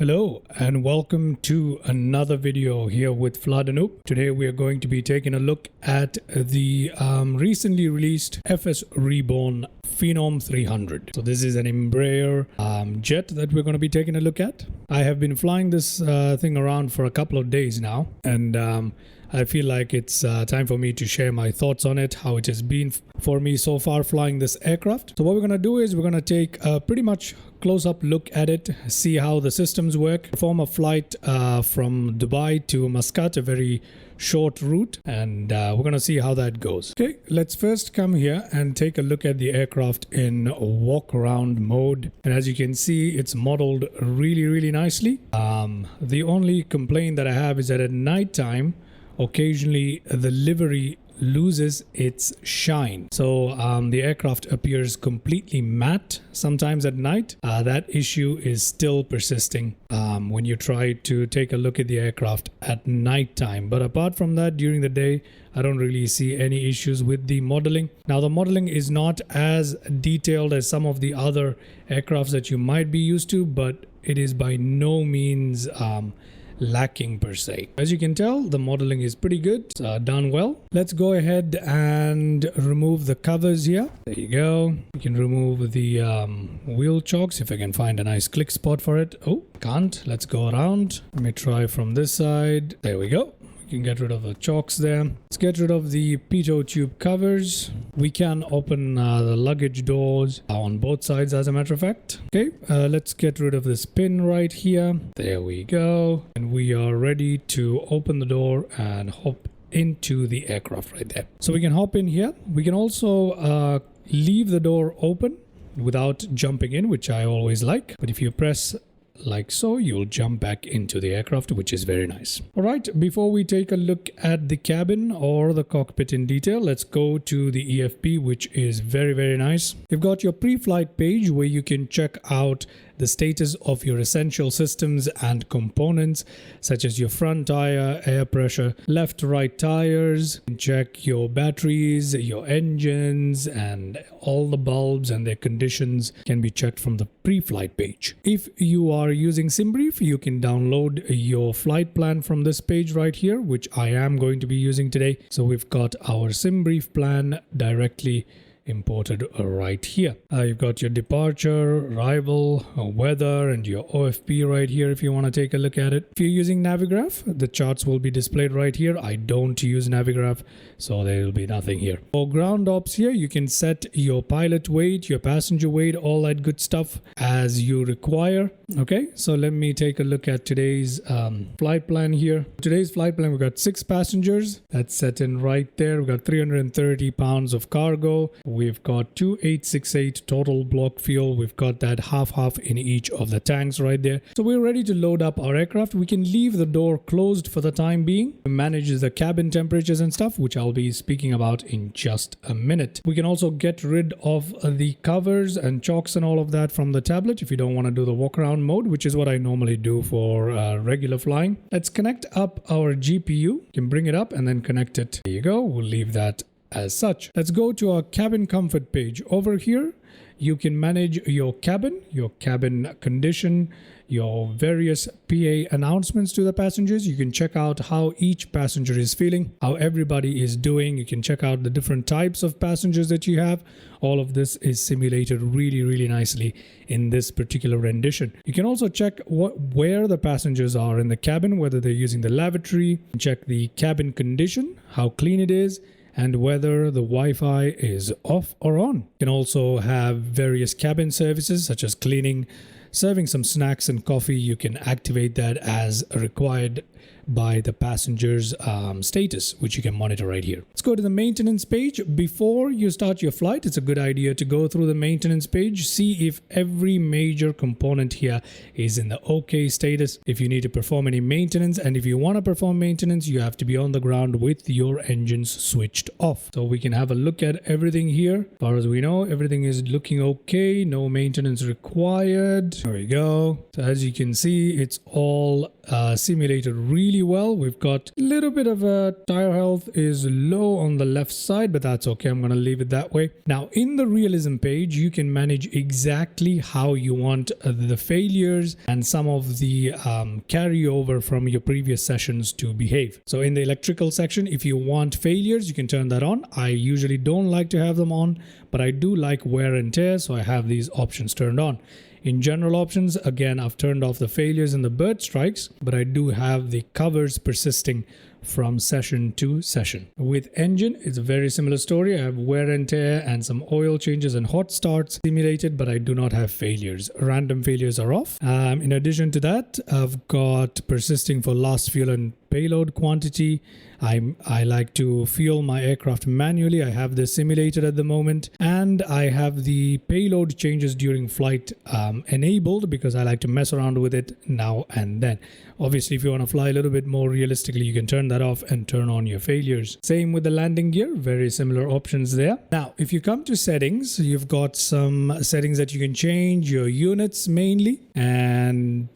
Hello and welcome to another video here with FSReborn. Today we are going to be taking a look at the recently released FSReborn Phenom 300. So this is an Embraer jet that we're going to be taking a look at. I have been flying this thing around for a couple of days now, and I feel like it's time for me to share my thoughts on it, how it has been for me so far flying this aircraft. So what we're going to do is we're going to take a pretty much close-up look at it, see how the systems work, perform a flight from Dubai to Muscat, a very short route, and we're going to see how that goes. Okay, let's first come here and take a look at the aircraft in walk-around mode. And as you can see, it's modeled really nicely. The only complaint that I have is that at night time, occasionally the livery loses its shine, so the aircraft appears completely matte sometimes at night. That issue is still persisting when you try to take a look at the aircraft at night time, but apart from that, during the day I don't really see any issues with the modeling. Now the modeling is not as detailed as some of the other aircrafts that you might be used to, but it is by no means lacking per se. As you can tell, the modeling is pretty good. It's done well. Let's go ahead and remove the covers here. There you go. We can remove the wheel chocks if I can find a nice click spot for it. Oh, can't. Let's go around. Let me try from this side. There we go. You can get rid of the chocks there. Let's get rid of the pitot tube covers. We can open the luggage doors on both sides, as a matter of fact. Okay, let's get rid of this pin right here. There we go. And we are ready to open the door and hop into the aircraft right there. So we can hop in here. We can also leave the door open without jumping in, which I always like. But if you press like so, you'll jump back into the aircraft, which is very nice. All right, before we take a look at the cabin or the cockpit in detail, let's go to the EFP, which is very nice. You've got your pre-flight page where you can check out the status of your essential systems and components, such as your front tire, air pressure, left right tires. You can check your batteries, your engines, and all the bulbs and their conditions can be checked from the pre-flight page. If you are using SimBrief, you can download your flight plan from this page right here, which I am going to be using today. So we've got our SimBrief plan directly imported right here. You've got your departure, arrival, weather, and your OFP right here if you want to take a look at it. If you're using Navigraph, the charts will be displayed right here. I don't use Navigraph, so there will be nothing here. For ground ops here, you can set your pilot weight, your passenger weight, all that good stuff as you require. Okay, so let me take a look at today's flight plan here. Today's flight plan, we've got 6 passengers. That's set in right there. We've got 330 pounds of cargo. We've got 2868 total block fuel. We've got that half in each of the tanks right there. So we're ready to load up our aircraft. We can leave the door closed for the time being. We manage the cabin temperatures and stuff, which I'll be speaking about in just a minute. We can also get rid of the covers and chocks and all of that from the tablet if you don't want to do the walk around mode, which is what I normally do for regular flying. Let's connect up our GPU. You can bring it up and then connect it. There you go. We'll leave that as such. Let's go to our cabin comfort page. Over here, you can manage your cabin condition, your various PA announcements to the passengers. You can check out how each passenger is feeling, how everybody is doing. You can check out the different types of passengers that you have. All of this is simulated really nicely in this particular rendition. You can also check where the passengers are in the cabin, whether they're using the lavatory, check the cabin condition, how clean it is, and whether the Wi-Fi is off or on. You can also have various cabin services such as cleaning, serving some snacks and coffee. You can activate that as required by the passenger's status, which you can monitor right here. Let's go to the maintenance page. Before you start your flight, it's a good idea to go through the maintenance page, see if every major component here is in the OK status, if you need to perform any maintenance, and if you want to perform maintenance, you have to be on the ground with your engines switched off. So we can have a look at everything here. As far as we know, everything is looking okay, no maintenance required. There we go. So as you can see, it's all simulated really well. We've got a little bit of a tire health is low on the left side, but that's okay. I'm going to leave it that way. Now, in the realism page, you can manage exactly how you want the failures and some of the carryover from your previous sessions to behave. So in the electrical section, if you want failures, you can turn that on. I usually don't like to have them on, but I do like wear and tear, so I have these options turned on. In general options, again, I've turned off the failures and the bird strikes, but I do have the covers persisting from session to session. With engine, it's a very similar story. I have wear and tear and some oil changes and hot starts simulated, but I do not have failures. Random failures are off. In addition to that, I've got persisting for last fuel and payload quantity. I like to fuel my aircraft manually. I have this simulated at the moment, and I have the payload changes during flight enabled because I like to mess around with it now and then. Obviously, if you want to fly a little bit more realistically, you can turn that off and turn on your failures. Same with the landing gear, very similar options there. Now, if you come to settings, you've got some settings that you can change, your units mainly, and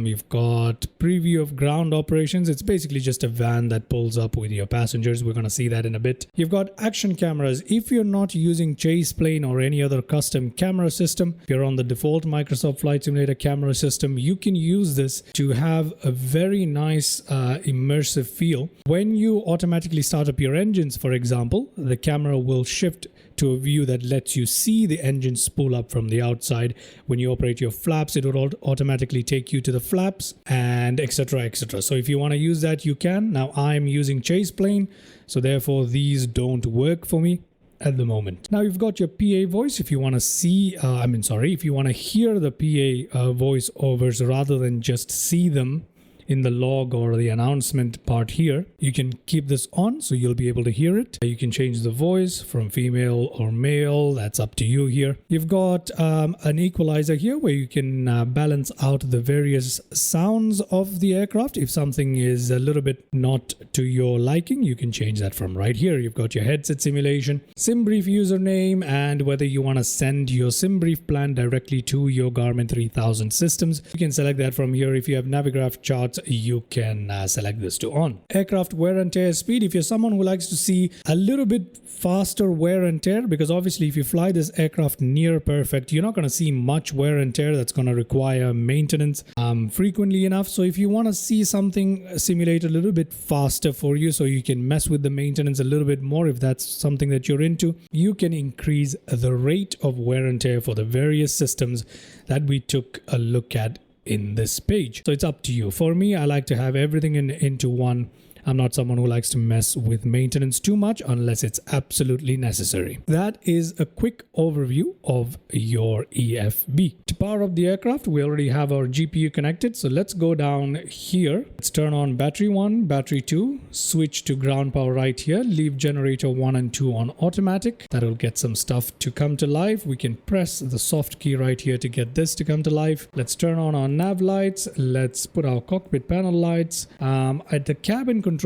you've got preview of ground operations. It's basically just a van that pulls up with your passengers. We're going to see that in a bit. You've got action cameras. If you're not using chase plane or any other custom camera system, if you're on the default Microsoft Flight Simulator camera system, you can use this to have a very nice immersive feel. When you automatically start up your engines, for example, the camera will shift to a view that lets you see the engine spool up from the outside. When you operate your flaps, it will automatically take you to the flaps and etc, etc. So if you want to use that, you can. Now I'm using chase plane, so therefore these don't work for me at the moment. Now you've got your PA voice. If you want to see, if you want to hear the PA voice overs rather than just see them in the log or the announcement part here, you can keep this on so you'll be able to hear it. You can change the voice from female or male. That's up to you here. You've got an equalizer here where you can balance out the various sounds of the aircraft. If something is a little bit not to your liking, you can change that from right here. You've got your headset simulation, SimBrief username, and whether you want to send your SimBrief plan directly to your Garmin 3000 systems. You can select that from here. If you have Navigraph charts, you can select this to on. Aircraft wear and tear speed. If you're someone who likes to see a little bit faster wear and tear, because obviously if you fly this aircraft near perfect, you're not going to see much wear and tear that's going to require maintenance frequently enough. So if you want to see something simulated a little bit faster for you, so you can mess with the maintenance a little bit more, if that's something that you're into, you can increase the rate of wear and tear for the various systems that we took a look at in this page. So it's up to you. For me, I like to have everything into one. I'm not someone who likes to mess with maintenance too much unless it's absolutely necessary. That is a quick overview of your EFB. To power up the aircraft, we already have our GPU connected. So let's go down here. Let's turn on battery 1, battery 2, switch to ground power right here, leave generator 1 and 2 on automatic. That'll get some stuff to come to life. We can press the soft key right here to get this to come to life. Let's turn on our nav lights. Let's put our cockpit panel lights. At the cabin control,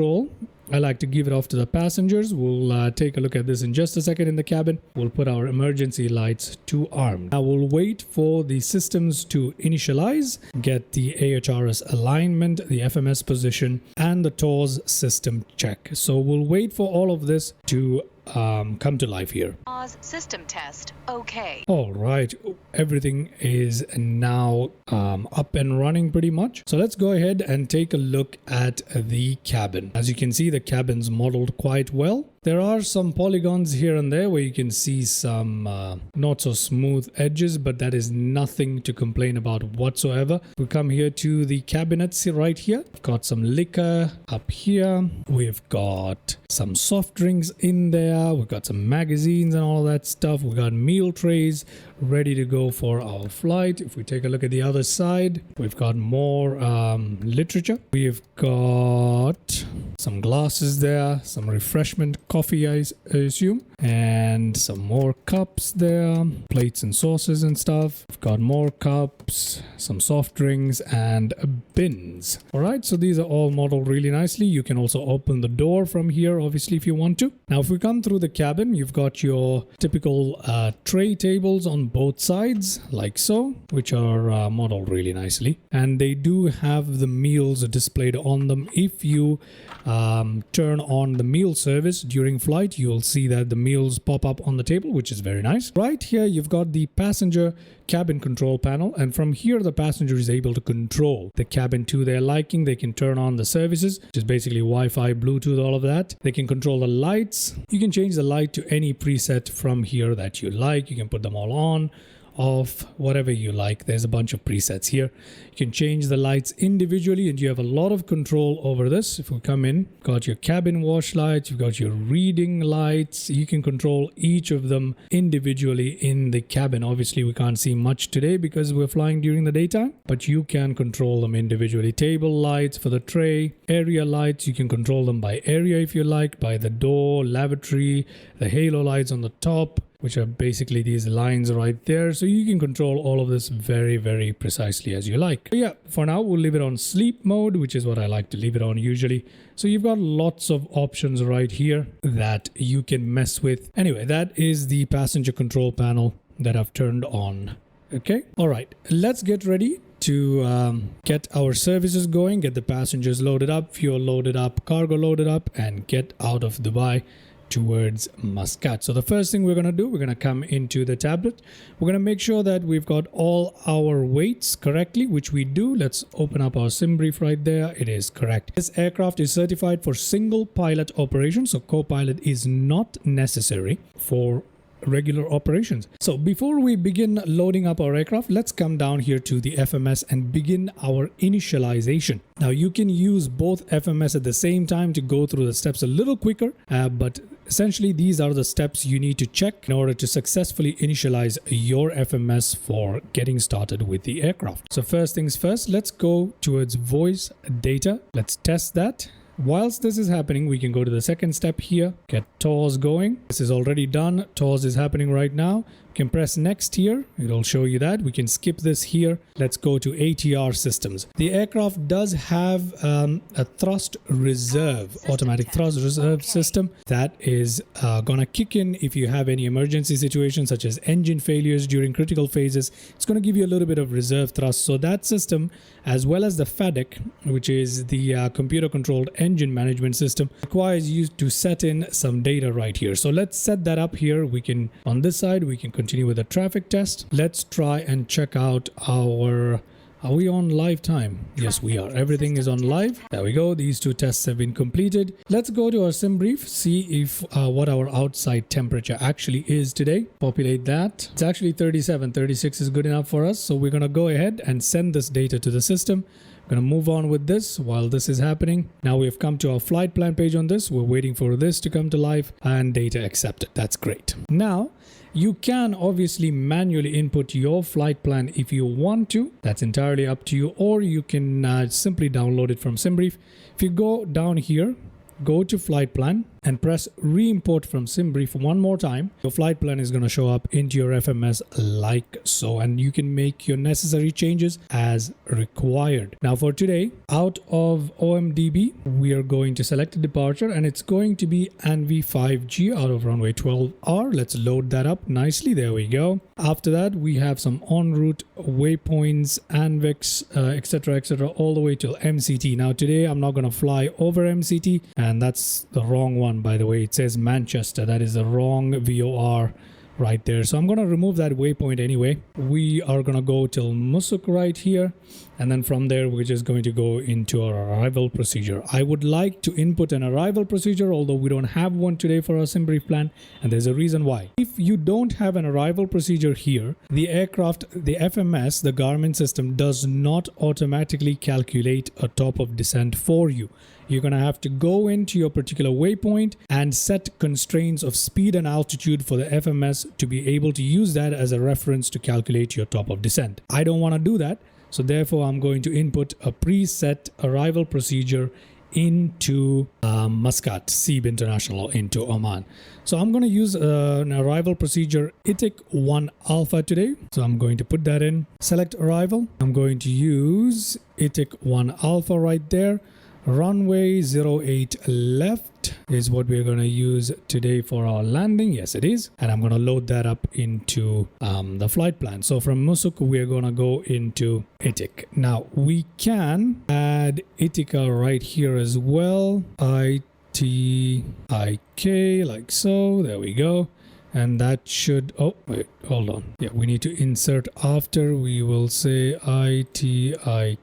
I like to give it off to the passengers. We'll take a look at this in just a second in the cabin. We'll put our emergency lights to armed. Now we'll wait for the systems to initialize, get the AHRS alignment, the FMS position, and the TORS system check. So we'll wait for all of this to come to life here. Pause system test. Okay. All right, everything is now up and running pretty much. So let's go ahead and take a look at the cabin. As you can see, the cabin's modeled quite well. There are some polygons here and there where you can see some not so smooth edges, but that is nothing to complain about whatsoever. We come here to the cabinets right here. We've got some liquor up here. We've got some soft drinks in there. We've got some magazines and all of that stuff. We've got meal trays ready to go for our flight. If we take a look at the other side, we've got more literature. We've got some glasses there, some refreshment coffee, I assume, and some more cups there, plates and sauces and stuff. We've got more cups, some soft drinks, and bins. All right, so these are all modeled really nicely. You can also open the door from here, obviously, if you want to. Now, if we come through the cabin, you've got your typical tray tables on on both sides like so, which are modeled really nicely, and they do have the meals displayed on them. If you turn on the meal service during flight, you'll see that the meals pop up on the table, which is very nice. Right here you've got the passenger cabin control panel, and from here the passenger is able to control the cabin to their liking. They can turn on the services, which is basically Wi-Fi, Bluetooth, all of that. They can control the lights. You can change the light to any preset from here that you like. You can put them all on, off, whatever you like. There's a bunch of presets here. You can change the lights individually, and you have a lot of control over this. If we come in, you've got your cabin wash lights, you've got your reading lights. You can control each of them individually in the cabin. Obviously we can't see much today because we're flying during the daytime, but you can control them individually. Table lights for the tray, area lights, you can control them by area if you like, by the door, lavatory, the halo lights on the top, which are basically these lines right there. So you can control all of this very, very precisely as you like. But yeah, for now we'll leave it on sleep mode, which is what I like to leave it on usually. So you've got lots of options right here that you can mess with. Anyway, that is the passenger control panel that I've turned on. Okay, all right, let's get ready to get our services going, get the passengers loaded up, fuel loaded up, cargo loaded up, and get out of Dubai towards Muscat. So the first thing we're going to do, we're going to come into the tablet. We're going to make sure that we've got all our weights correctly, which we do. Let's open up our sim brief right there. It is correct. This aircraft is certified for single pilot operation, so co-pilot is not necessary for regular operations. So before we begin loading up our aircraft, let's come down here to the FMS and begin our initialization. Now you can use both FMS at the same time to go through the steps a little quicker, but essentially these are the steps you need to check in order to successfully initialize your FMS for getting started with the aircraft. So first things first, let's go towards voice data. Let's test that. Whilst this is happening, we can go to the second step here, get TORS going. This is already done. TORS is happening right now. We can press next here. It'll show you that. We can skip this here. Let's go to ATR systems. The aircraft does have a thrust reserve, automatic thrust reserve system that is gonna kick in if you have any emergency situations such as engine failures during critical phases. It's gonna give you a little bit of reserve thrust. So that system, as well as the FADEC, which is the computer controlled engine management system, requires you to set in some data right here. So let's set that up here. We can, on this side, we can continue with the traffic test. Let's try and check out our, are we on live time? Yes, we are. Everything is on live. There we go. These two tests have been completed. Let's go to our sim brief, see if what our outside temperature actually is today. Populate that. It's actually 37. 36 is good enough for us. So we're going to go ahead and send this data to the system. Going to move on with this while this is happening. Now we've come to our flight plan page on this. We're waiting for this to come to life and data accepted. That's great. Now you can obviously manually input your flight plan if you want to. That's entirely up to you, or you can simply download it from SimBrief. If you go down here, go to flight plan and press re-import from SimBrief one more time. Your flight plan is going to show up into your FMS like so, and you can make your necessary changes as required. Now for today, out of OMDB, we are going to select a departure, and it's going to be NV5G out of runway 12R. Let's load that up nicely. There we go. After that, we have some en route waypoints, ANVIX, etc., all the way till MCT. Now today, I'm not going to fly over MCT, and that's the wrong one. By the way, it says Manchester. That is the wrong VOR right there. So I'm going to remove that waypoint anyway. We are going to go till Musuk right here. And then from there, we're just going to go into our arrival procedure. I would like to input an arrival procedure, although we don't have one today for our SimBrief plan. And there's a reason why. If you don't have an arrival procedure here, the aircraft, the FMS, the Garmin system does not automatically calculate a top of descent for you. You're going to have to go into your particular waypoint and set constraints of speed and altitude for the FMS to be able to use that as a reference to calculate your top of descent. I don't want to do that. So therefore, I'm going to input a preset arrival procedure into Muscat, Seeb International, into Oman. So I'm going to use an arrival procedure ITIC 1 Alpha today. So I'm going to put that in. Select arrival. I'm going to use ITIC 1 Alpha right there. runway 08 left is what we're going to use today for our landing. Yes, it is. And I'm going to load that up into the flight plan. So from Musuk, we're going to go into Itik. Now, we can add Ithaca right here as well. ITIK, like so. There we go. And that should... Oh, wait, hold on. Yeah, we need to insert after. We will say ITIK.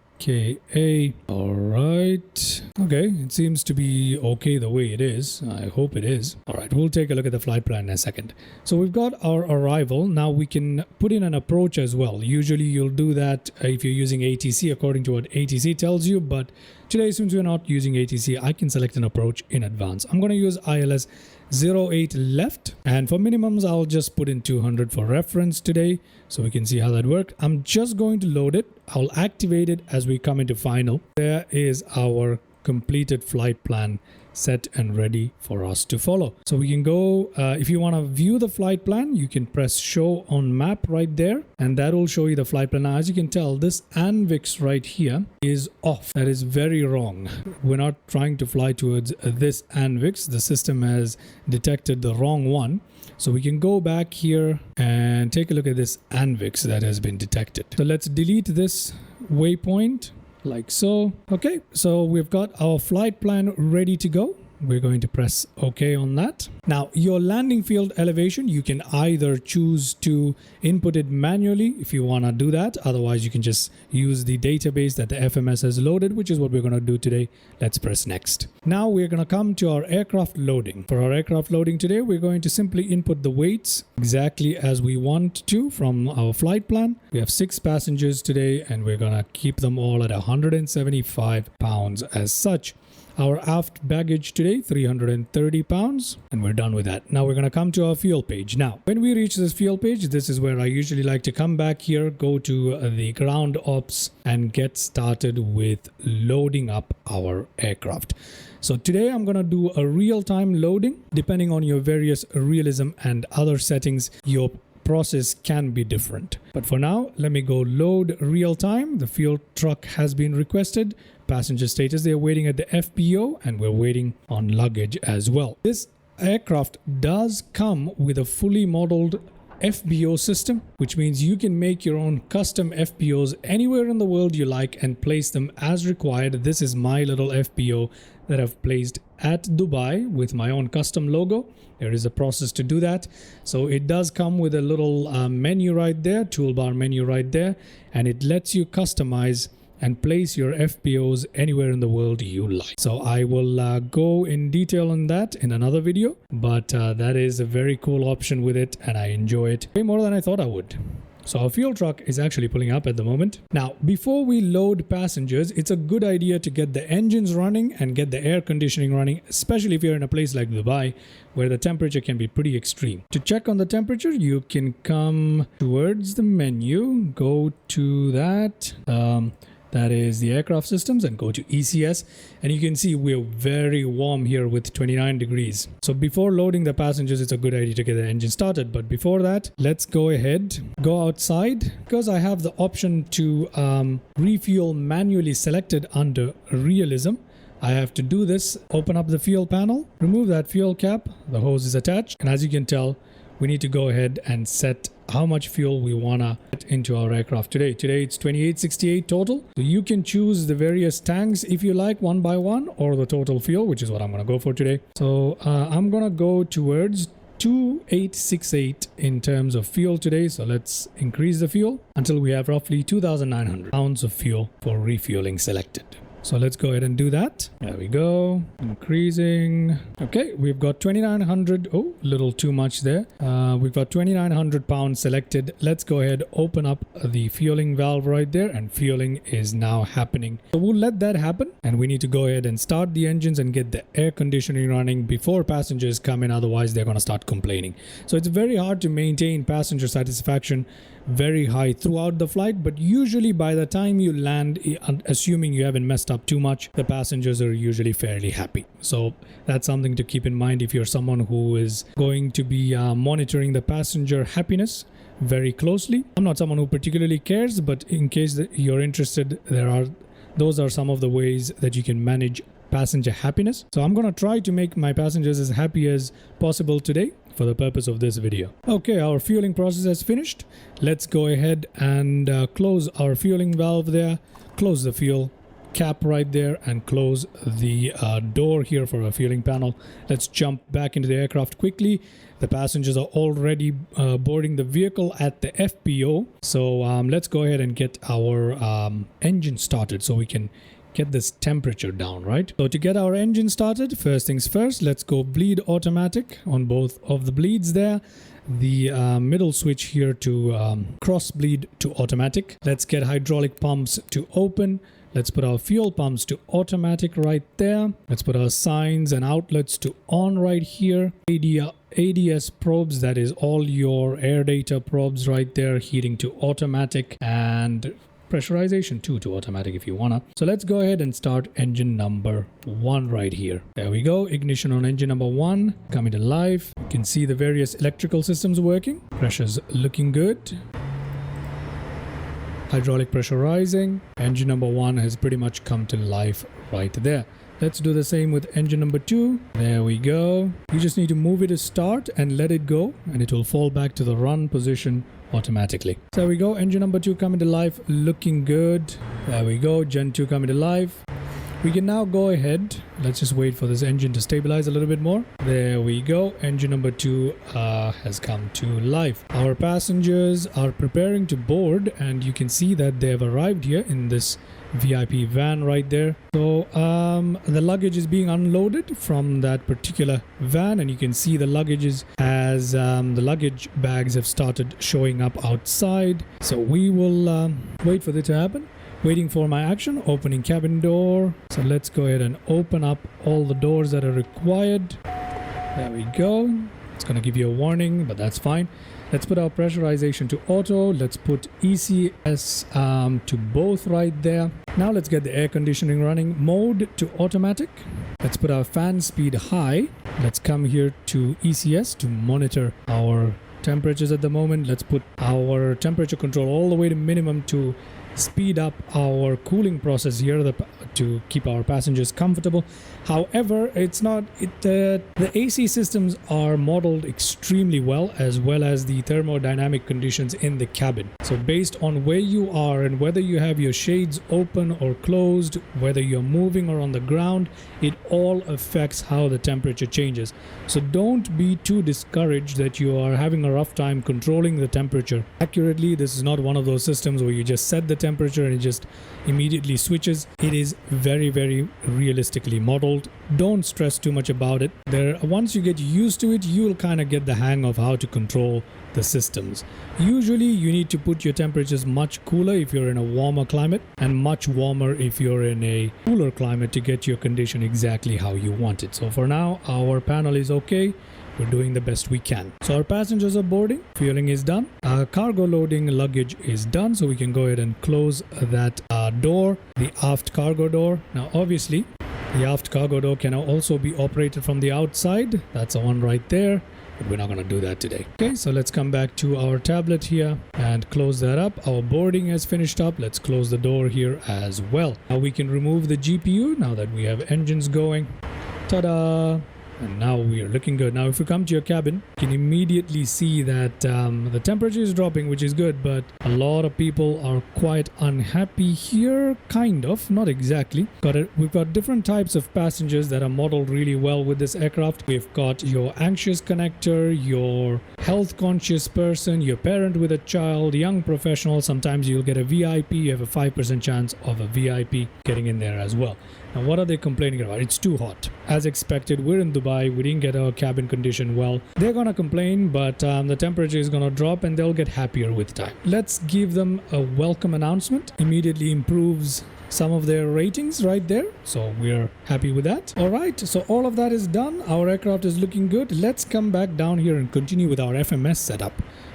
All right. Okay, it seems to be okay the way it is. I hope it is. All right, we'll take a look at the flight plan in a second. So we've got our arrival. Now we can put in an approach as well. Usually you'll do that if you're using ATC according to what ATC tells you, but today, since we're not using ATC, I can select an approach in advance. I'm going to use ILS 08 left, and for minimums I'll just put in 200 for reference today so we can see how that worked. I'm just going to load it. I'll activate it as we come into final. There is our completed flight plan set and ready for us to follow. So we can go, if you want to view the flight plan, you can press show on map right there, and that will show you the flight plan. Now, as you can tell, this ANVIX right here is off. That is very wrong. We're not trying to fly towards this ANVIX. The system has detected the wrong one. So we can go back here and take a look at this ANVIX that has been detected. So let's delete this waypoint. Like so. Okay, so we've got our flight plan ready to go. We're going to press OK on that. Now, your landing field elevation, you can either choose to input it manually if you want to do that. Otherwise, you can just use the database that the FMS has loaded, which is what we're going to do today. Let's press next. Now we're going to come to our aircraft loading. For our aircraft loading today, we're going to simply input the weights exactly as we want to from our flight plan. We have 6 passengers today, and we're going to keep them all at 175 pounds as such. Our aft baggage today, 330 pounds, and we're done with that. Now we're going to come to our fuel page. Now, when we reach this fuel page, this is where I usually like to come back here, go to the ground ops, and get started with loading up our aircraft. So today I'm going to do a real-time loading. Depending on your various realism and other settings, your process can be different. But for now, let me go load real time. The fuel truck has been requested. Passenger status, they're waiting at the FBO, and we're waiting on luggage as well. This aircraft does come with a fully modeled FBO system, which means you can make your own custom FBOs anywhere in the world you like and place them as required. This is my little FBO that I've placed at Dubai with my own custom logo. There is a process to do that. So it does come with a little menu right there, toolbar menu right there, and it lets you customize and place your FBOs anywhere in the world you like. So I will go in detail on that in another video, but that is a very cool option with it, and I enjoy it way more than I thought I would. So our fuel truck is actually pulling up at the moment. Now, before we load passengers, it's a good idea to get the engines running and get the air conditioning running, especially if you're in a place like Dubai, where the temperature can be pretty extreme. To check on the temperature, you can come towards the menu, go to that. That is the aircraft systems, and go to ECS, and you can see we're very warm here with 29 degrees. So before loading the passengers, it's a good idea to get the engine started. But before that, let's go ahead, go outside. Because I have the option to refuel manually selected under realism, I have to do this. Open up the fuel panel, remove that fuel cap, the hose is attached, and as you can tell, we need to go ahead and set how much fuel we want to put into our aircraft today. Today it's 2868 total. So you can choose the various tanks if you like, one by one, or the total fuel, which is what I'm going to go for today. So I'm going to go towards 2868 in terms of fuel today. So let's increase the fuel until we have roughly 2,900 pounds of fuel for refueling selected. So let's go ahead and do that. There we go. Increasing. Okay, we've got 2,900. Oh, a little too much there. We've got 2,900 pounds selected. Let's go ahead, open up the fueling valve right there, and fueling is now happening. So we'll let that happen, and we need to go ahead and start the engines and get the air conditioning running before passengers come in. Otherwise, they're going to start complaining. So it's very hard to maintain passenger satisfaction very high throughout the flight, but usually by the time you land, assuming you haven't messed up too much, the passengers are usually fairly happy. So that's something to keep in mind if you're someone who is going to be monitoring the passenger happiness very closely. I'm not someone who particularly cares, but in case that you're interested, there are those are some of the ways that you can manage passenger happiness. So I'm going to try to make my passengers as happy as possible today for the purpose of this video. Okay, our fueling process has finished. Let's go ahead and close our fueling valve there, close the fuel cap right there, and close the door here for our fueling panel. Let's jump back into the aircraft quickly. The passengers are already boarding the vehicle at the FPO. So let's go ahead and get our engine started so we can get this temperature down, right? So to get our engine started, first things first, let's go bleed automatic on both of the bleeds there. The middle switch here to cross bleed to automatic. Let's get hydraulic pumps to open. Let's put our fuel pumps to automatic right there. Let's put our signs and outlets to on right here. ADS probes, that is all your air data probes right there, heating to automatic, and pressurization to automatic if you wanna. So let's go ahead and start engine number 1 right here. There we go. Ignition on engine number 1 coming to life. You can see the various electrical systems working. Pressure's looking good. Hydraulic pressure rising. Engine number 1 has pretty much come to life right there. Let's do the same with engine number 2. There we go. You just need to move it to start and let it go, and it will fall back to the run position automatically. So there we go. Engine number 2 coming to life, looking good. There we go. Gen 2 coming to life. We can now go ahead. Let's just wait for this engine to stabilize a little bit more. There we go. Engine number 2 has come to life. Our passengers are preparing to board, and you can see that they have arrived here in this VIP van right there. So the luggage is being unloaded from that particular van, and you can see the luggages as the luggage bags have started showing up outside. So we will wait for this to happen. Waiting for my action, opening cabin door. So let's go ahead and open up all the doors that are required. There we go. It's going to give you a warning, but that's fine. Let's put our pressurization to auto. Let's put ECS to both right there. Now let's get the air conditioning running. Mode to automatic. Let's put our fan speed high. Let's come here to ECS to monitor our temperatures at the moment. Let's put our temperature control all the way to minimum to speed up our cooling process here to keep our passengers comfortable. However, the AC systems are modeled extremely well as the thermodynamic conditions in the cabin. So based on where you are and whether you have your shades open or closed, whether you're moving or on the ground, it all affects how the temperature changes. So don't be too discouraged that you are having a rough time controlling the temperature accurately. This is not one of those systems where you just set the temperature and it just immediately switches. It is very, very realistically modeled. Don't stress too much about it. Once you get used to it, you will kind of get the hang of how to control the systems. Usually you need to put your temperatures much cooler if you're in a warmer climate and much warmer if you're in a cooler climate to get your condition exactly how you want it. So for now, our panel is okay. We're doing the best we can. So our passengers are boarding, fueling is done, cargo loading luggage is done, so we can go ahead and close that door, the aft cargo door. Now obviously the aft cargo door can also be operated from the outside. That's the one right there, but we're not going to do that today. Okay, so let's come back to our tablet here and close that up. Our boarding has finished up. Let's close the door here as well. Now we can remove the GPU now that we have engines going. Ta-da! And now we are looking good. Now if you come to your cabin, you can immediately see that the temperature is dropping, which is good, but a lot of people are quite unhappy here. Kind of, not exactly. We've got different types of passengers that are modeled really well with this aircraft. We've got your anxious connector, your health conscious person, your parent with a child, young professional. Sometimes you'll get a VIP. You have a 5% chance of a VIP getting in there as well. Now what are they complaining about? It's too hot. As expected, we're in Dubai. We didn't get our cabin conditioned well. They're gonna complain, but the temperature is gonna drop and they'll get happier with time. Let's give them a welcome announcement. Immediately improves some of their ratings right there. So we're happy with that. All right, so all of that is done. Our aircraft is looking good. Let's come back down here and continue with our FMS setup,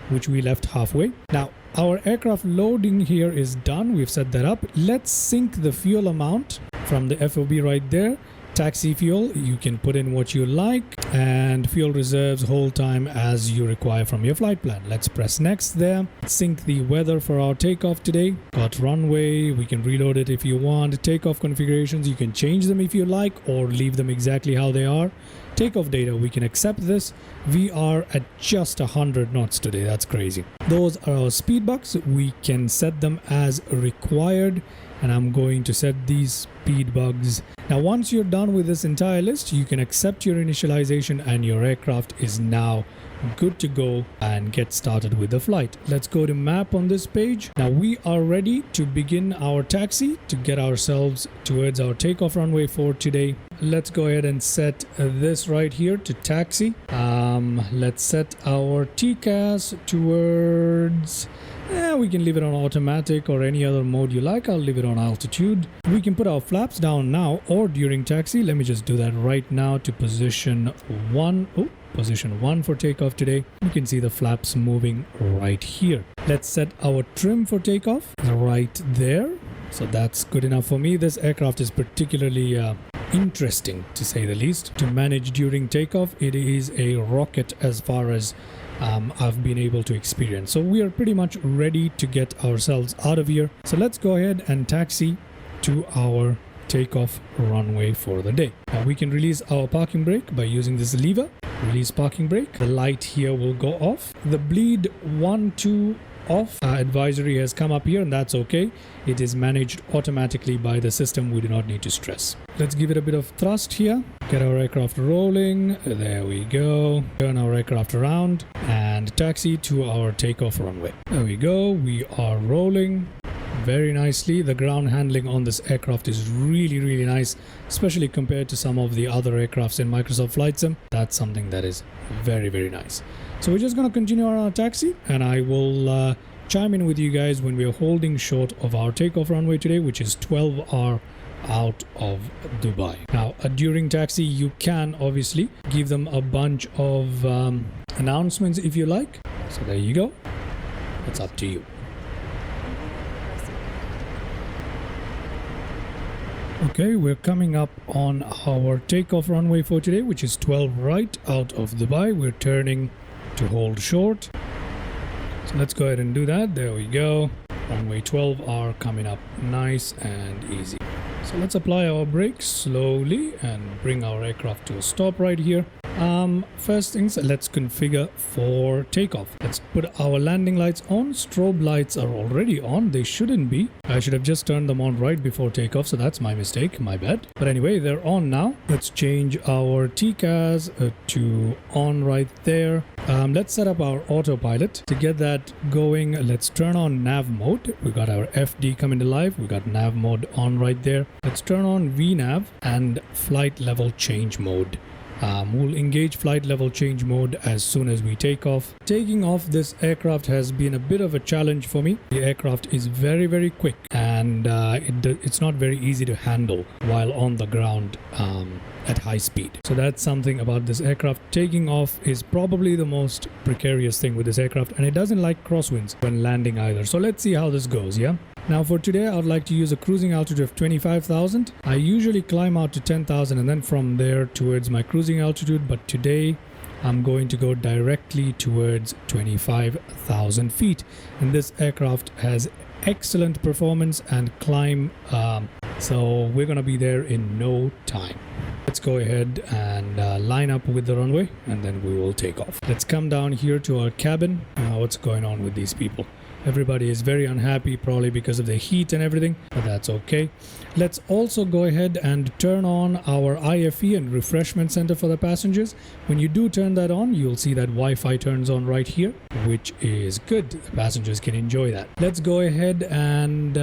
which we left halfway. Now, our aircraft loading here is done. We've set that up. Let's sync the fuel amount from the FOB right there. Taxi fuel, you can put in what you like. and fuel reserves hold time as you require from your flight plan. Let's press next there. Sync the weather for our takeoff today. Got runway, we can reload it if you want. Takeoff configurations, you can change them if you like or leave them exactly how they are. Takeoff data, we can accept this. We are at just 100 knots today. That's crazy. Those are our speed bucks. We can set them as required, and I'm going to set these speed bugs. Now once you're done with this entire list, you can accept your initialization and your aircraft is now good to go and get started with the flight. Let's go to map on this page. Now we are ready to begin our taxi to get ourselves towards our takeoff runway for today. Let's go ahead and set this right here to taxi. Let's set our TCAS towards... we can leave it on automatic or any other mode you like. I'll leave it on altitude. We can put our flaps down now or during taxi. Let me just do that right now to position 1. Oh, position 1 for takeoff today. You can see the flaps moving right here. Let's set our trim for takeoff right there. So that's good enough for me. This aircraft is particularly interesting, to say the least, to manage during takeoff. It is a rocket as far as I've been able to experience. So we are pretty much ready to get ourselves out of here. So let's go ahead and taxi to our takeoff runway for the day. Now we can release our parking brake by using this lever. Release parking brake. The light here will go off. The bleed 1, 2 off advisory has come up here, and that's okay. It is managed automatically by the system. We do not need to stress. Let's give it a bit of thrust here. Get our aircraft rolling. There we go. Turn our aircraft around and taxi to our takeoff runway. There we go. We are rolling very nicely. The ground handling on this aircraft is really nice, especially compared to some of the other aircrafts in Microsoft Flight Sim. That's something that is very nice. So we're just going to continue on our taxi, and I will chime in with you guys when we're holding short of our takeoff runway today, which is 12R out of Dubai. Now during taxi you can obviously give them a bunch of announcements if you like. So there you go. It's up to you. Okay, we're coming up on our takeoff runway for today, which is 12 right out of Dubai. We're turning to hold short. So let's go ahead and do that. There we go. Runway 12 are coming up nice and easy. So let's apply our brakes slowly and bring our aircraft to a stop right here. First things, let's configure for takeoff. Let's put our landing lights on. Strobe lights are already on. They shouldn't be. I should have just turned them on right before takeoff, so that's my mistake, my bad. But anyway, they're on now. Let's change our TCAS to on right there. Let's set up our autopilot. To get that going, let's turn on nav mode. We got our FD coming to life. We got nav mode on right there. Let's turn on VNAV and flight level change mode. We'll engage flight level change mode as soon as we take off. Taking off this aircraft has been a bit of a challenge for me. The aircraft is very quick, and it's not very easy to handle while on the ground at high speed. So that's something about this aircraft. Taking off is probably the most precarious thing with this aircraft, and it doesn't like crosswinds when landing either. So let's see how this goes, yeah? Now for today, I'd like to use a cruising altitude of 25,000. I usually climb out to 10,000 and then from there towards my cruising altitude, but today I'm going to go directly towards 25,000 feet. And this aircraft has excellent performance and climb, so we're going to be there in no time. Let's go ahead and line up with the runway, and then we will take off. Let's come down here to our cabin. What's going on with these people? Everybody is very unhappy, probably because of the heat and everything, but that's okay. Let's also go ahead and turn on our IFE and refreshment center for the passengers. When you do turn that on, you'll see that Wi-Fi turns on right here, which is good. The passengers can enjoy that. Let's go ahead and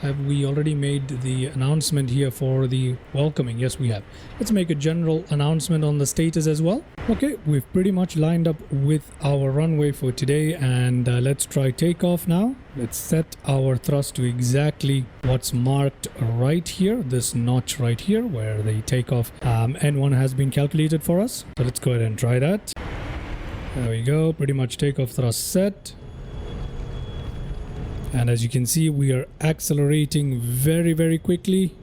have we already made the announcement here for the welcoming? Yes, we have. Let's make a general announcement on the status as well. Okay, we've pretty much lined up with our runway for today, and let's try takeoff now. Let's set our thrust to exactly what's marked right here, this notch right here where the takeoff N1 has been calculated for us. So let's go ahead and try that. There we go, pretty much takeoff thrust set. And as you can see, we are accelerating very quickly.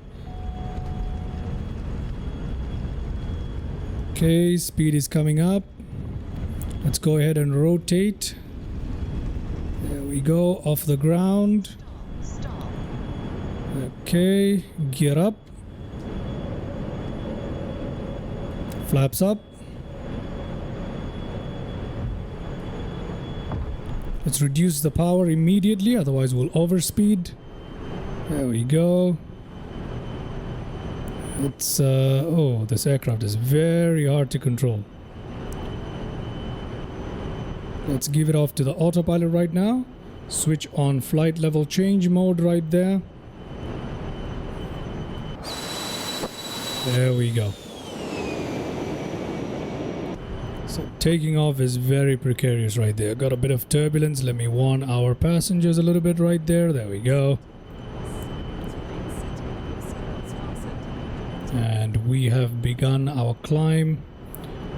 Okay, speed is coming up. Let's go ahead and rotate. There we go, off the ground. Stop. Okay, gear up. Flaps up. Let's reduce the power immediately, otherwise we'll overspeed. There we go. It's oh, this aircraft is very hard to control. Let's give it off to the autopilot right now. Switch on flight level change mode right there. There we go. So taking off is very precarious right there. Got a bit of turbulence. Let me warn our passengers a little bit right there. There we go. And we have begun our climb.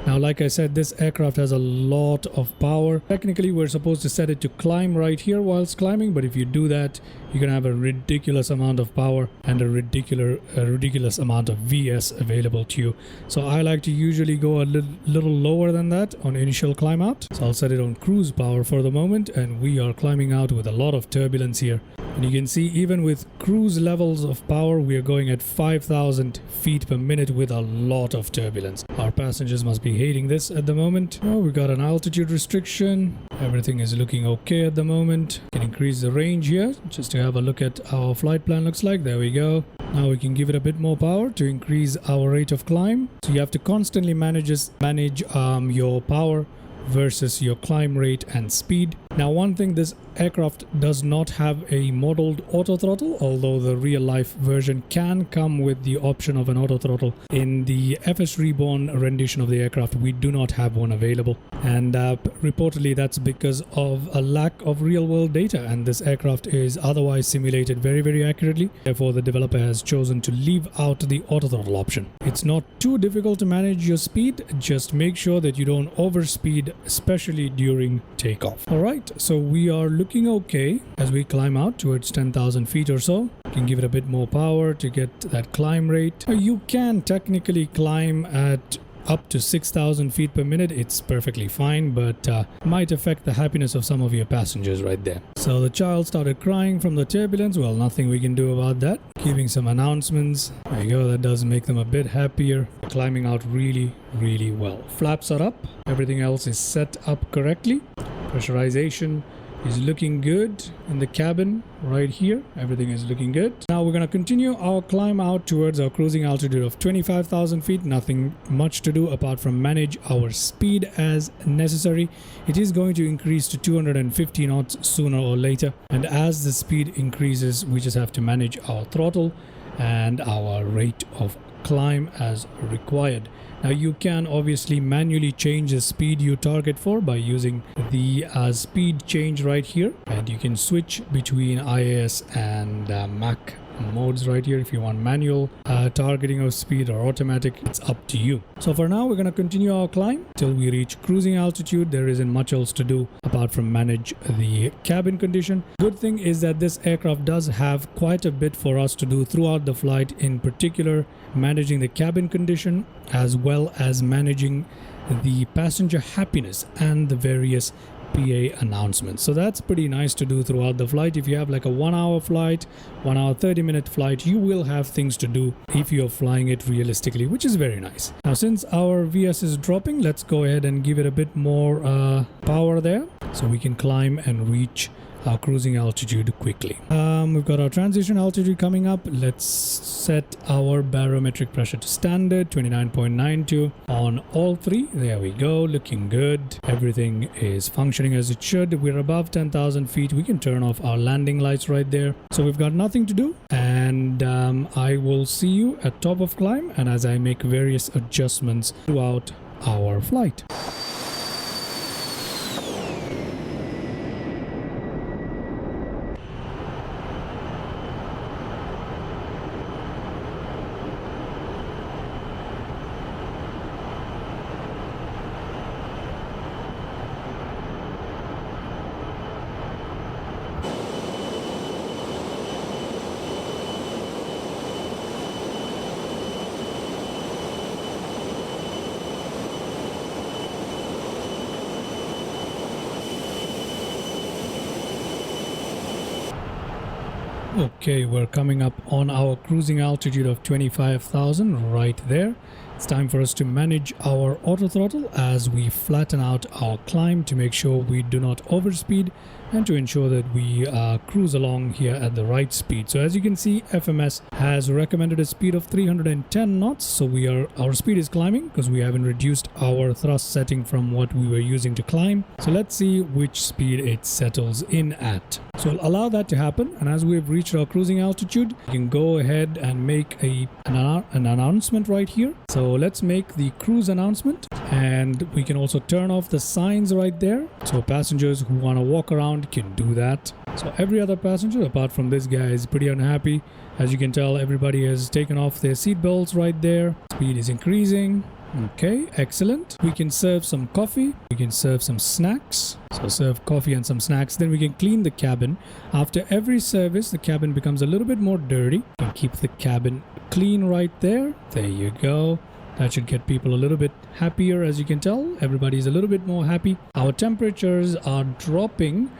Now, like I said, this aircraft has a lot of power. Technically, we're supposed to set it to climb right here whilst climbing, but if you do that, you're gonna have a ridiculous amount of power and a ridiculous amount of VS available to you. So I like to usually go a little lower than that on initial climb out. So I'll set it on cruise power for the moment, and we are climbing out with a lot of turbulence here. And you can see even with cruise levels of power, we are going at 5,000 feet per minute with a lot of turbulence. Our passengers must be hating this at the moment. Oh, we got an altitude restriction. Everything is looking okay at the moment. Can increase the range here just to have a look at how our flight plan looks like. There we go. Now we can give it a bit more power to increase our rate of climb. So you have to constantly manage your power versus your climb rate and speed. Now, one thing, this aircraft does not have a modeled auto throttle, although the real life version can come with the option of an auto throttle. In the FSReborn rendition of the aircraft, we do not have one available, and reportedly that's because of a lack of real world data, and this aircraft is otherwise simulated very accurately. Therefore, the developer has chosen to leave out the auto throttle option. It's not too difficult to manage your speed, just make sure that you don't overspeed, especially during takeoff. All right, so we are looking okay as we climb out towards 10,000 feet or so. You can give it a bit more power to get that climb rate. You can technically climb at up to 6,000 feet per minute. It's perfectly fine, but might affect the happiness of some of your passengers right there. So the child started crying from the turbulence. Well, nothing we can do about that. Giving some announcements. There you go, that does make them a bit happier. Climbing out really well. Flaps are up. Everything else is set up correctly. Pressurization is looking good in the cabin right here. Everything is looking good. Now we're going to continue our climb out towards our cruising altitude of 25,000 feet. Nothing much to do apart from manage our speed as necessary. It is going to increase to 250 knots sooner or later, and as the speed increases, we just have to manage our throttle and our rate of climb as required. Now you can obviously manually change the speed you target for by using the speed change right here, and you can switch between IAS and Mach modes right here. If you want manual targeting of speed or automatic, it's up to you. So for now, we're going to continue our climb till we reach cruising altitude. There isn't much else to do apart from manage the cabin condition. Good thing is that this aircraft does have quite a bit for us to do throughout the flight, in particular managing the cabin condition as well as managing the passenger happiness and the various PA announcements. So that's pretty nice to do throughout the flight. If you have like a 1 hour flight, 1 hour 30-minute flight, you will have things to do if you're flying it realistically, which is very nice. Now since our VS is dropping, let's go ahead and give it a bit more power there so we can climb and reach our cruising altitude quickly. We've got our transition altitude coming up. Let's set our barometric pressure to standard 29.92 on all three. There we go, looking good. Everything is functioning as it should. We're above 10,000 feet. We can turn off our landing lights right there. So we've got nothing to do, and I will see you at top of climb and as I make various adjustments throughout our flight. Okay, we're coming up on our cruising altitude of 25,000 right there. It's time for us to manage our auto throttle as we flatten out our climb to make sure we do not overspeed and to ensure that we cruise along here at the right speed. So as you can see, FMS has recommended a speed of 310 knots. So our speed is climbing because we haven't reduced our thrust setting from what we were using to climb. So let's see which speed it settles in at. So I'll allow that to happen, and as we've reached our cruising altitude, you can go ahead and make an announcement right here. So let's make the cruise announcement, and we can also turn off the signs right there. So passengers who want to walk around can do that. So every other passenger apart from this guy is pretty unhappy. As you can tell, everybody has taken off their seat belts right there. Speed is increasing. Okay, excellent. We can serve some coffee. We can serve some snacks. So serve coffee and some snacks. Then we can clean the cabin. After every service, the cabin becomes a little bit more dirty. You can keep the cabin clean right there. There you go. That should get people a little bit happier. As you can tell, everybody's a little bit more happy. Our temperatures are dropping.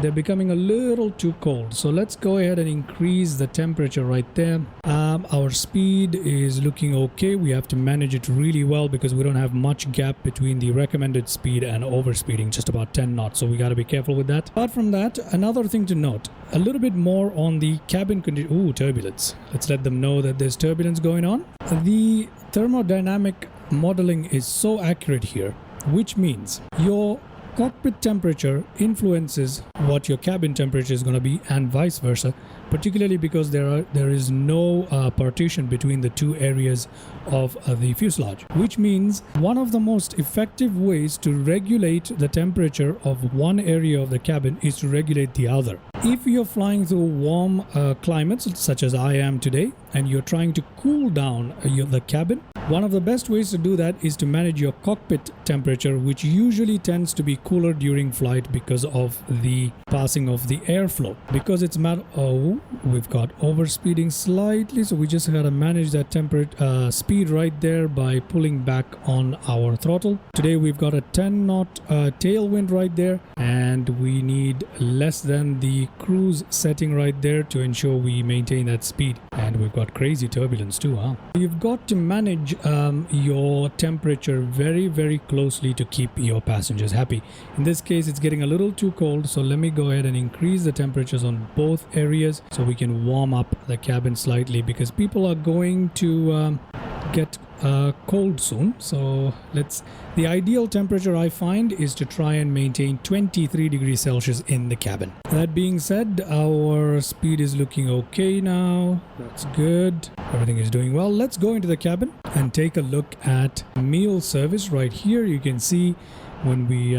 They're becoming a little too cold, so let's go ahead and increase the temperature right there. Our speed is looking okay. We have to manage it really well because we don't have much gap between the recommended speed and overspeeding, just about 10 knots, so we got to be careful with that. Apart from that, another thing to note, a little bit more on the cabin condition. Ooh, turbulence. Let's let them know that there's turbulence going on. The thermodynamic modeling is so accurate here, which means your cockpit temperature influences what your cabin temperature is going to be, and vice versa, particularly because there is no partition between the two areas of the fuselage, which means one of the most effective ways to regulate the temperature of one area of the cabin is to regulate the other. If you're flying through warm climates such as I am today, and you're trying to cool down the cabin, one of the best ways to do that is to manage your cockpit temperature, which usually tends to be cooler during flight because of the passing of the airflow. Because it's we've got overspeeding slightly, so we just gotta manage that speed right there by pulling back on our throttle. Today we've got a 10 knot tailwind right there, and we need less than the cruise setting right there to ensure we maintain that speed. And we've got crazy turbulence too, huh? You've got to manage your temperature very, very closely to keep your passengers happy. In this case, it's getting a little too cold, so let me go ahead and increase the temperatures on both areas so we can warm up the cabin slightly, because people are going to get cold soon. So the ideal temperature I find is to try and maintain 23 degrees Celsius in the cabin. That being said, our speed is looking okay now. That's good. Everything is doing well. Let's go into the cabin and take a look at meal service right here. You can see when we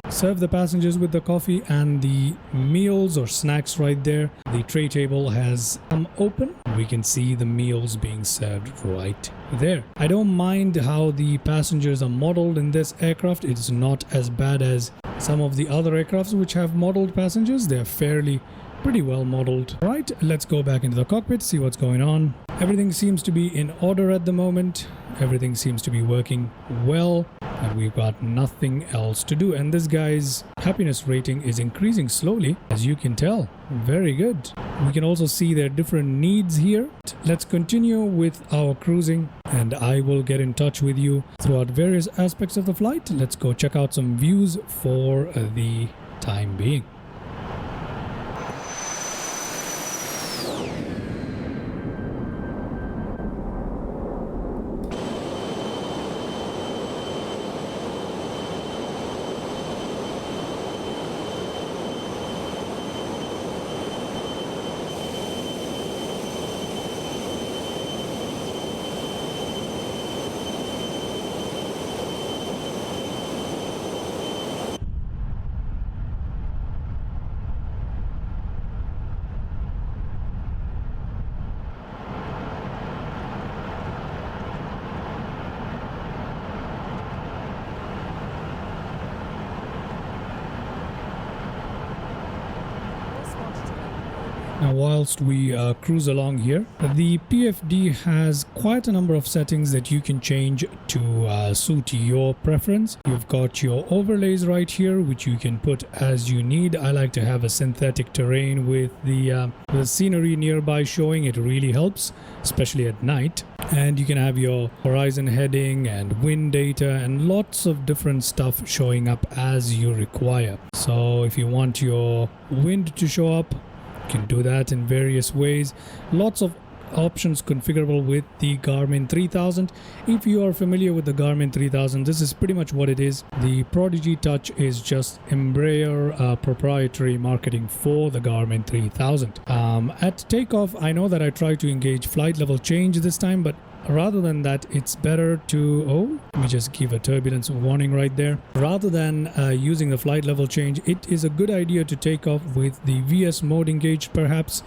serve the passengers with the coffee and the meals or snacks right there, the tray table has come open. We can see the meals being served right there. I don't mind how the passengers are modeled in this aircraft. It's not as bad as some of the other aircrafts which have modeled passengers. They're pretty well modeled. Right, let's go back into the cockpit, see what's going on. Everything seems to be in order at the moment. Everything seems to be working well, and we've got nothing else to do. And this guy's happiness rating is increasing slowly, as you can tell. Very good. We can also see their different needs here. Let's continue with our cruising, and I will get in touch with you throughout various aspects of the flight. Let's go check out some views for the time being. whilst we cruise along here. The PFD has quite a number of settings that you can change to suit your preference. You've got your overlays right here, which you can put as you need. I like to have a synthetic terrain with the scenery nearby showing. It really helps, especially at night. And you can have your horizon heading and wind data and lots of different stuff showing up as you require. So if you want your wind to show up, you can do that in various ways. Lots of options configurable with the Garmin 3000. If you are familiar with the Garmin 3000, this is pretty much what it is. The Prodigy Touch is just Embraer proprietary marketing for the Garmin 3000. At takeoff, I know that I tried to engage flight level change this time, but rather than that, it's better to let me just give a turbulence warning right there. Rather than using the flight level change, it is a good idea to take off with the VS mode engaged, perhaps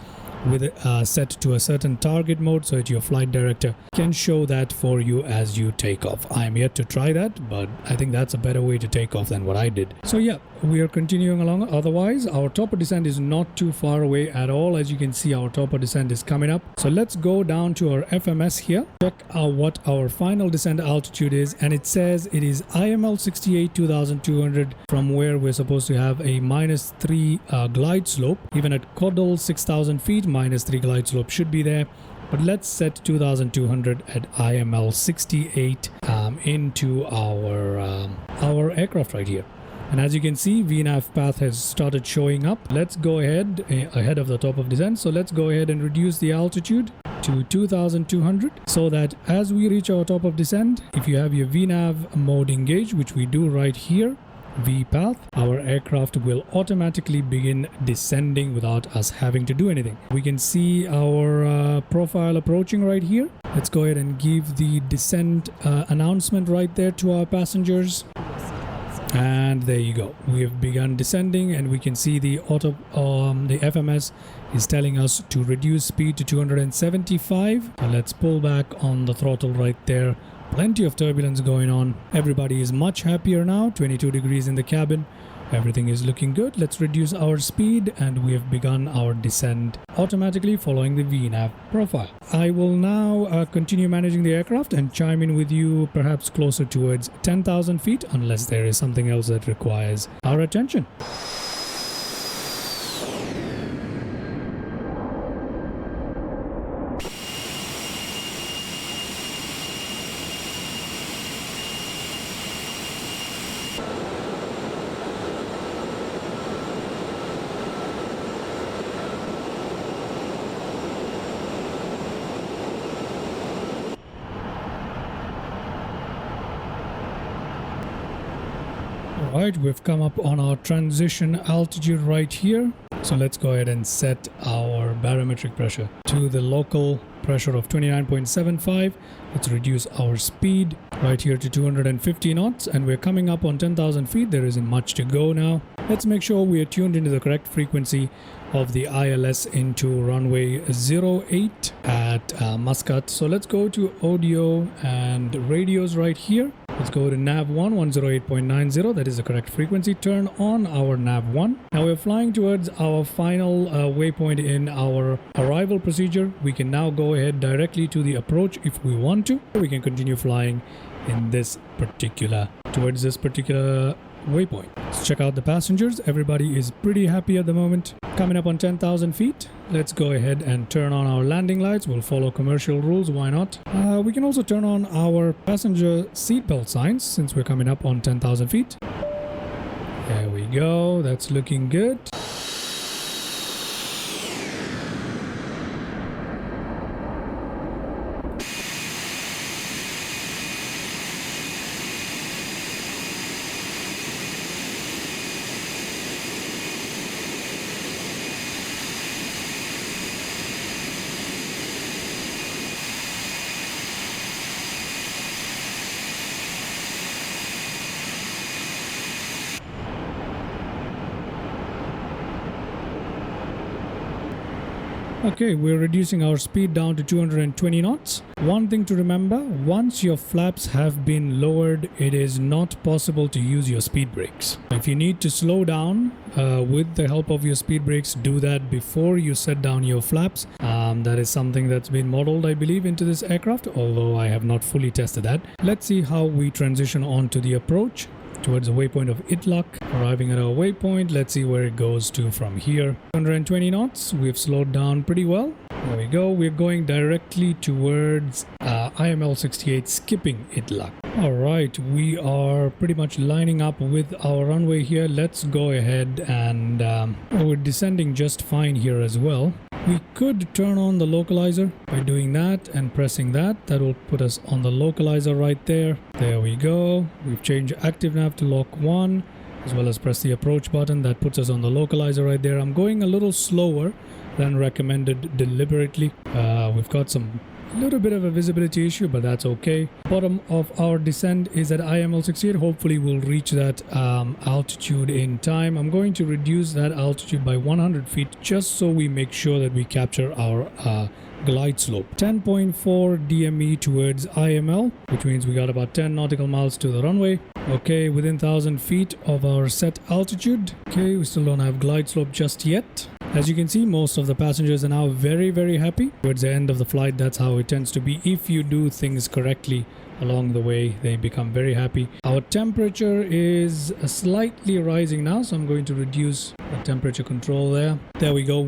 with set to a certain target mode, so that your flight director can show that for you as you take off. I'm yet to try that, but I think that's a better way to take off than what I did. So yeah, we are continuing along. Otherwise, our topper descent is not too far away at all. As you can see, our topper descent is coming up. So let's go down to our FMS here, check out what our final descent altitude is, and it says it is IML 68 2200, from where we're supposed to have a -3 glide slope. Even at Caudal 6000 feet, -3 glide slope should be there. But let's set 2200 at IML 68 into our aircraft right here. And as you can see, VNAV path has started showing up. Let's go ahead of the top of descent. So let's go ahead and reduce the altitude to 2200, so that as we reach our top of descent, if you have your VNAV mode engaged, which we do right here, VPath, our aircraft will automatically begin descending without us having to do anything. We can see our profile approaching right here. Let's go ahead and give the descent announcement right there to our passengers. And there you go. We have begun descending, and we can see the FMS is telling us to reduce speed to 275. So let's pull back on the throttle right there. Plenty of turbulence going on. Everybody is much happier now. 22 degrees in the cabin. Everything is looking good. Let's reduce our speed, and we have begun our descent automatically following the VNAV profile. I will now continue managing the aircraft and chime in with you perhaps closer towards 10,000 feet, unless there is something else that requires our attention. Alright, we've come up on our transition altitude right here. So let's go ahead and set our barometric pressure to the local pressure of 29.75. Let's reduce our speed right here to 250 knots, and we're coming up on 10,000 feet. There isn't much to go now. Let's make sure we are tuned into the correct frequency of the ILS into runway 08 at Muscat. So let's go to audio and radios right here. Let's go to nav1 108.90. That is the correct frequency. Turn on our nav1. Now we're flying towards our final waypoint in our arrival procedure. We can now go ahead directly to the approach if we want to. We can continue flying in towards this particular waypoint. Let's check out the passengers. Everybody is pretty happy at the moment. Coming up on 10,000 feet. Let's go ahead and turn on our landing lights. We'll follow commercial rules. Why not? We can also turn on our passenger seatbelt signs since we're coming up on 10,000 feet. There we go. That's looking good. Okay, we're reducing our speed down to 220 knots. One thing to remember, once your flaps have been lowered, it is not possible to use your speed brakes. If you need to slow down with the help of your speed brakes, do that before you set down your flaps. That is something that's been modeled, I believe, into this aircraft, although I have not fully tested that. Let's see how we transition on to the approach towards the waypoint of Itlock. Arriving at our waypoint, let's see where it goes to from here. 120 knots, we've slowed down pretty well. There we go, we're going directly towards IML 68, skipping Itlock. Alright, we are pretty much lining up with our runway here. Let's go ahead and we're descending just fine here as well. We could turn on the localizer by doing that and pressing that. That will put us on the localizer right there. There we go. We've changed active nav to lock 1, as well as press the approach button. That puts us on the localizer right there. I'm going a little slower than recommended deliberately. We've got some little bit of a visibility issue, but that's okay. Bottom of our descent is at IML 68. Hopefully we'll reach that altitude in time. I'm going to reduce that altitude by 100 feet just so we make sure that we capture our glide slope. 10.4 DME towards IML, which means we got about 10 nautical miles to the runway. Okay, within 1,000 feet of our set altitude. Okay, we still don't have glide slope just yet. As you can see, most of the passengers are now very happy. Towards the end of the flight, that's how it tends to be. If you do things correctly along the way, they become very happy. Our temperature is slightly rising now, so I'm going to reduce the temperature control there. There we go.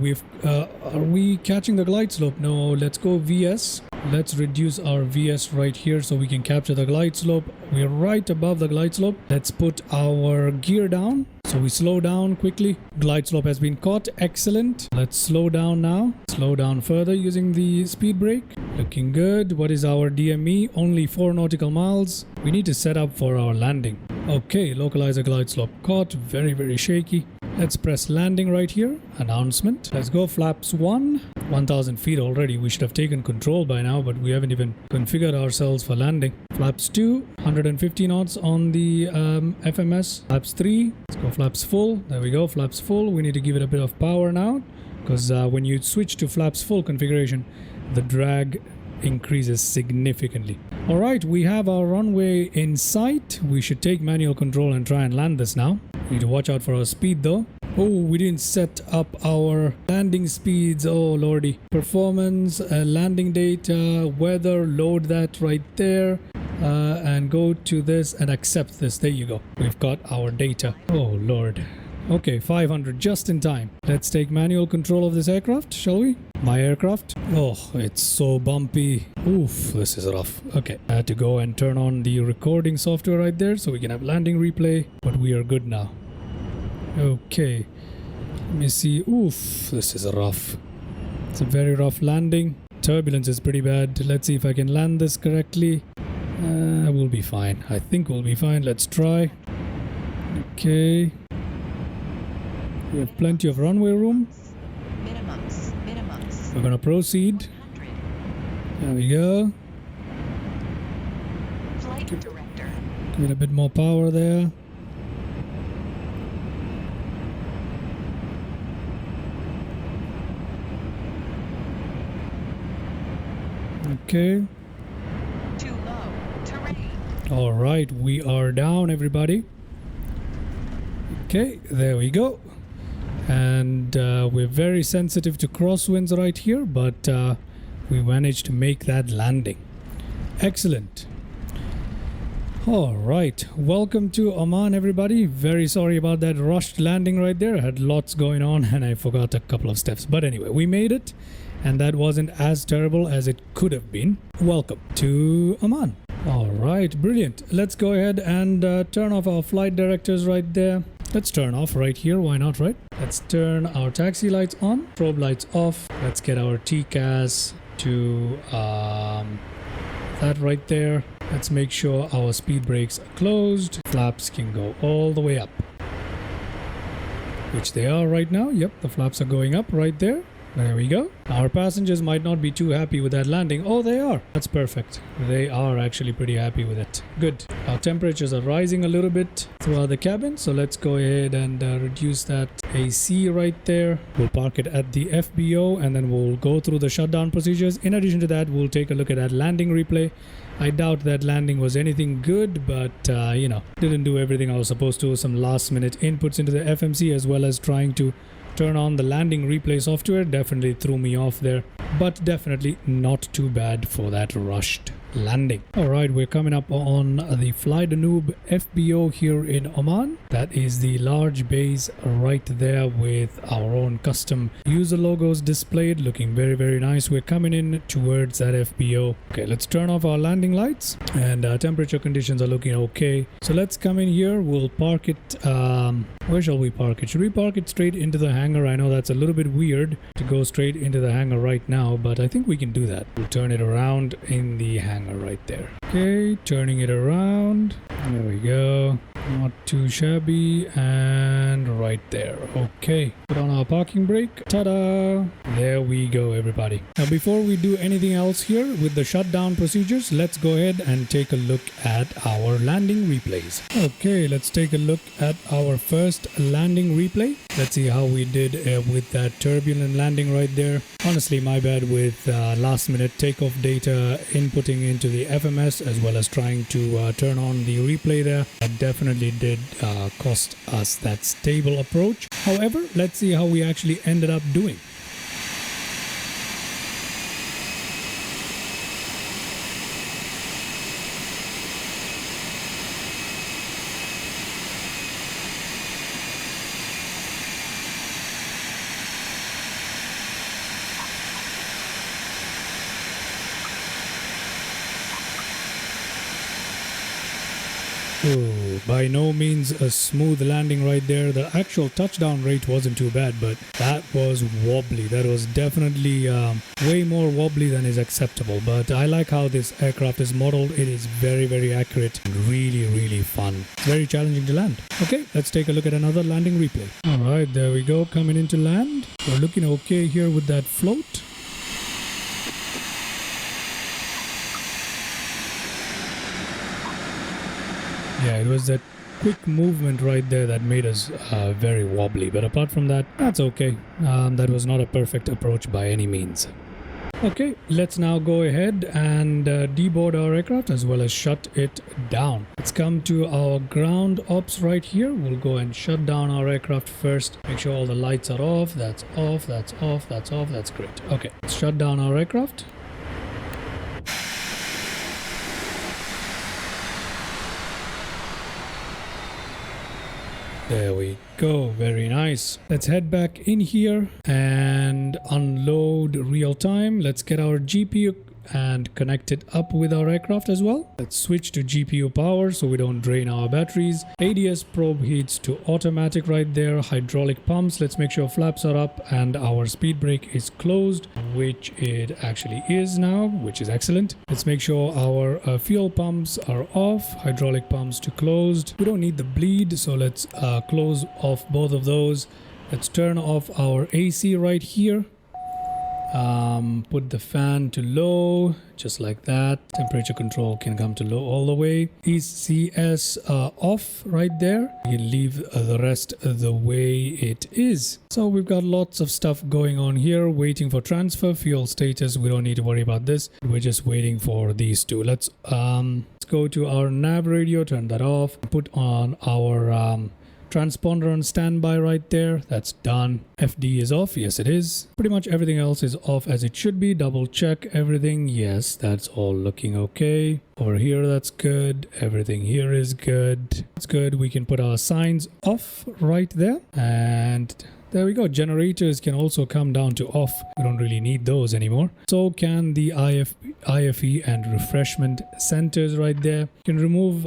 Are we catching the glide slope? No, let's go VS. Let's reduce our VS right here so we can capture the glide slope. We're right above the glide slope. Let's put our gear down so we slow down quickly. Glide slope has been caught. Excellent. Let's slow down now. Slow down further using the speed brake. Looking good. What is our DME? Only 4 nautical miles. We need to set up for our landing. Okay, localizer glide slope caught. Very shaky. Let's press landing right here. Announcement. Let's go flaps 1. 1,000 feet already. We should have taken control by now, but we haven't even configured ourselves for landing. Flaps 2. 150 knots on the FMS. Flaps 3. Let's go flaps full. There we go. Flaps full. We need to give it a bit of power now, because when you switch to flaps full configuration, the drag increases significantly. Alright, we have our runway in sight. We should take manual control and try and land this now. We need to watch out for our speed though. Oh, we didn't set up our landing speeds. Oh lordy. Performance, landing data, weather, load that right there. And go to this and accept this. There you go. We've got our data. Oh lord. Okay, 500 just in time. Let's take manual control of this aircraft, shall we? My aircraft. Oh, it's so bumpy. Oof, this is rough. Okay, I had to go and turn on the recording software right there so we can have landing replay, but we are good now. Okay, let me see. Oof, this is rough. It's a very rough landing. Turbulence is pretty bad. Let's see if I can land this correctly. We'll be fine. I think we'll be fine. Let's try. Okay. We have plenty of runway room. We're gonna proceed. There we go. Flight director. Give it a bit more power there. Okay. Too low. Terrain. All right, we are down, everybody. Okay, there we go. And we're very sensitive to crosswinds right here, but we managed to make that landing. Excellent. All right, welcome to Oman, everybody. Very sorry about that rushed landing right there. I had lots going on and I forgot a couple of steps, but anyway, we made it, and that wasn't as terrible as it could have been. Welcome to Oman. All right, brilliant. Let's go ahead and turn off our flight directors right there. Let's turn off right here. Why not, right? Let's turn our taxi lights on, strobe lights off. Let's get our TCAS to that right there. Let's make sure our speed brakes are closed. Flaps can go all the way up, which they are right now. Yep, the flaps are going up right there. There we go. Our passengers might not be too happy with that landing. Oh, they are. That's perfect. They are actually pretty happy with it. Good. Our temperatures are rising a little bit throughout the cabin. So let's go ahead and reduce that AC right there. We'll park it at the FBO and then we'll go through the shutdown procedures. In addition to that, we'll take a look at that landing replay. I doubt that landing was anything good, but you know, didn't do everything I was supposed to. Some last minute inputs into the FMC as well as trying to turn on the landing replay software definitely threw me off there, but definitely not too bad for that rushed landing. All right, we're coming up on the Fly the Noob FBO here in Oman. That is the large base right there with our own custom user logos displayed, looking very, very nice. We're coming in towards that FBO. Okay, let's turn off our landing lights, and temperature conditions are looking okay. So let's come in here. We'll park it. Where shall we park it? Should we park it straight into the hangar? I know that's a little bit weird to go straight into the hangar right now, but I think we can do that. We'll turn it around in the hangar right there. Okay, turning it around. There we go. Not too shabby, and right there. Okay, put on our parking brake. Ta-da! There we go, everybody. Now, before we do anything else here with the shutdown procedures, let's go ahead and take a look at our landing replays. Okay, let's take a look at our first landing replay. Let's see how we did with that turbulent landing right there. Honestly, my bad with last minute takeoff data inputting into the FMS as well as trying to turn on the replay there. That definitely did cost us that stable approach. However, let's see how we actually ended up doing. Oh, by no means a smooth landing right there. The actual touchdown rate wasn't too bad, but that was wobbly. That was definitely way more wobbly than is acceptable. But I like how this aircraft is modeled. It is very, very accurate and really, really fun. It's very challenging to land. Okay, let's take a look at another landing replay. All right, there we go. Coming into land. We're looking okay here with that float. Yeah, it was that quick movement right there that made us very wobbly. But apart from that, that's okay. That was not a perfect approach by any means. Okay, let's now go ahead and deboard our aircraft as well as shut it down. Let's come to our ground ops right here. We'll go and shut down our aircraft first. Make sure all the lights are off. That's off, that's off, that's off. That's great. Okay, let's shut down our aircraft. There we go, very nice. Let's head back in here and unload real time. Let's get our GPU and connect it up with our aircraft as well. Let's switch to GPU power so we don't drain our batteries. ADS probe heats to automatic right there. Hydraulic pumps, let's make sure flaps are up and our speed brake is closed, which it actually is now, which is excellent. Let's make sure our fuel pumps are off. Hydraulic pumps to closed. We don't need the bleed, so let's close off both of those. Let's turn off our AC right here. Put the fan to low, just like that. Temperature control can come to low all the way. ECS off right there. You can leave the rest the way it is. So we've got lots of stuff going on here. Waiting for transfer. Fuel status, we don't need to worry about this. We're just waiting for these two. Let's go to our nav radio, turn that off. Put on our transponder on standby right there. That's done. FD is off. Yes, it is. Pretty much everything else is off as it should be. Double check everything. Yes, that's all looking okay. Over here, that's good. Everything here is good. It's good. We can put our signs off right there. And there we go. Generators can also come down to off. We don't really need those anymore. So can the IFE and refreshment centers right there. You can remove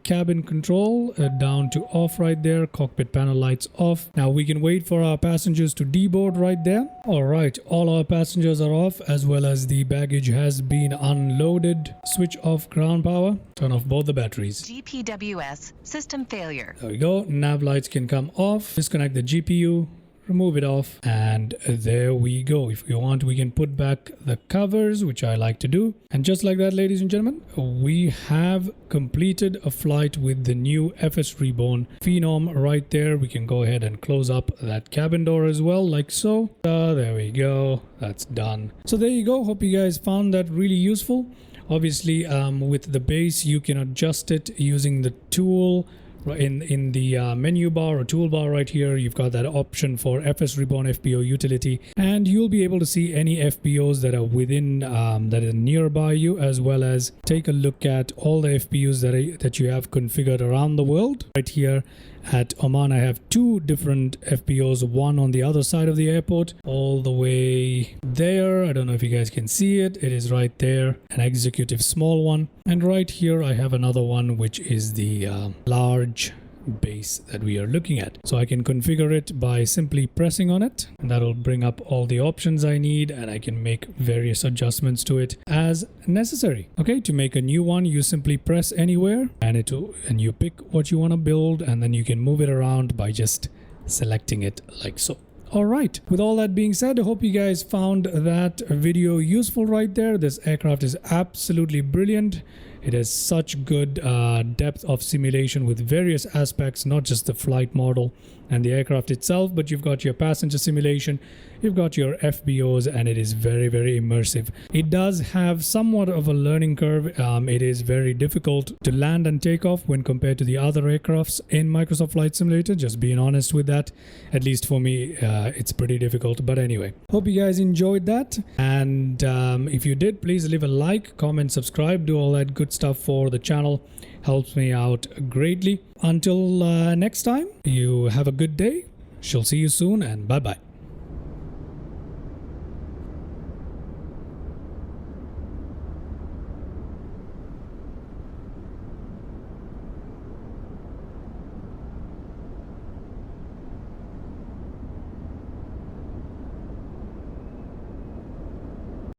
cabin control down to off right there. Cockpit panel lights off. Now we can wait for our passengers to deboard right there. All right, all our passengers are off as well as the baggage has been unloaded. Switch off ground power. Turn off both the batteries. GPWS system failure. There we go. Nav lights can come off. Disconnect the GPU. remove it off, and there we go. If we want, we can put back the covers, which I like to do. And just like that, ladies and gentlemen, we have completed a flight with the new FSReborn Phenom right there. We can go ahead and close up that cabin door as well, like so. There we go. That's done. So there you go. Hope you guys found that really useful. Obviously, with the base, you can adjust it using the tool in the menu bar or toolbar right here. You've got that option for FSReborn FBO utility, and you'll be able to see any FBOs that are within that are nearby you, as well as take a look at all the FBOs that you have configured around the world. Right here at Oman, I have 2 different FBOs, one on the other side of the airport, all the way there. I don't know if you guys can see it. It is right there, an executive small one. And right here, I have another one, which is the large base that we are looking at. So I can configure it by simply pressing on it, and that'll bring up all the options I need, and I can make various adjustments to it as necessary. Okay, to make a new one, you simply press anywhere and you pick what you want to build, and then you can move it around by just selecting it like so. Alright, with all that being said, I hope you guys found that video useful right there. This aircraft is absolutely brilliant. It has such good depth of simulation with various aspects, not just the flight model and the aircraft itself, but you've got your passenger simulation, you've got your FBOs, and it is very, very immersive. It does have somewhat of a learning curve. It is very difficult to land and take off when compared to the other aircrafts in Microsoft Flight Simulator, just being honest with that. At least for me, it's pretty difficult. But anyway, hope you guys enjoyed that, and if you did, please leave a like, comment, subscribe, do all that good stuff for the channel. Helps me out greatly. Until next time, you have a good day. Shall see you soon, and bye bye.